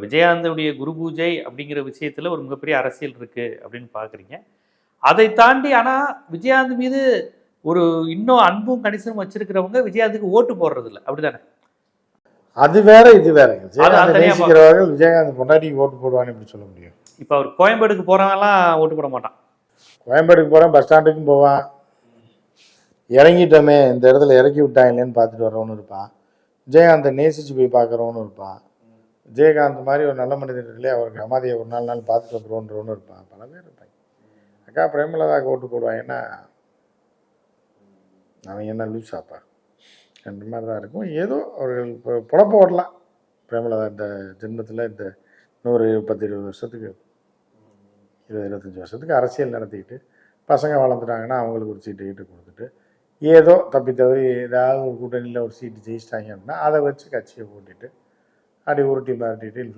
விஜயகாந்தனுடைய குரு பூஜை அப்படிங்கிற விஷயத்துல ஒரு மிகப்பெரிய அரசியல் இருக்கு அப்படின்னு பாக்குறீங்க. அதை தாண்டி ஆனா விஜயகாந்த் மீது ஒரு இன்னும் அன்பும் கணிசனும் வச்சிருக்கிறவங்க விஜயகாந்துக்கு ஓட்டு போடுறது இல்லை, அப்படிதானே? அது வேற இது வேறங்க. விஜயகாந்த் நேசிக்கிறவர்கள் விஜயகாந்த் பொண்டாட்டிக்கு ஓட்டு போடுவான்னு எப்படி சொல்ல முடியும்? இப்போ அவர் கோயம்பேடுக்கு போறவங்கலாம் ஓட்டு போட மாட்டான். கோயம்பேடுக்கு போறான், பஸ் ஸ்டாண்டுக்கும் போவான், இறங்கிட்டோமே இந்த இடத்துல இறக்கி விட்டாங்களேன்னு பார்த்துட்டு வரவனு இருப்பான். விஜயகாந்தை நேசிச்சு போய் பார்க்குறவனு இருப்பான். விஜயகாந்த் மாதிரி ஒரு நல்ல மனிதர் இல்லையே, அவருக்கு அமாதியை ஒரு நாள் பார்த்துட்டு வந்துருவோன்றவனு இருப்பான். பல பேர் இருப்பாங்க. அக்கா பிரேமலதாக்கு ஓட்டு போடுவாங்கன்னா அவன் என்ன லூஸாப்பா அந்த மாதிரி தான் இருக்கும். ஏதோ அவர்கள் இப்போ புழப்ப ஓடலாம். பிரேமலதா இந்த ஜென்மத்தில் இந்த 110-20 வருஷத்துக்கு 20-25 வருஷத்துக்கு அரசியல் நடத்திக்கிட்டு பசங்க வளர்ந்துட்டாங்கன்னா அவங்களுக்கு ஒரு சீட்டு கீட்டு கொடுத்துட்டு ஏதோ தப்பி தவறி ஏதாவது ஒரு கூட்டணியில் ஒரு சீட்டு ஜெயிச்சிட்டாங்க அப்படின்னா அதை வச்சு கட்சியை போட்டிட்டு அப்படி உருட்டி மாட்டிட்டு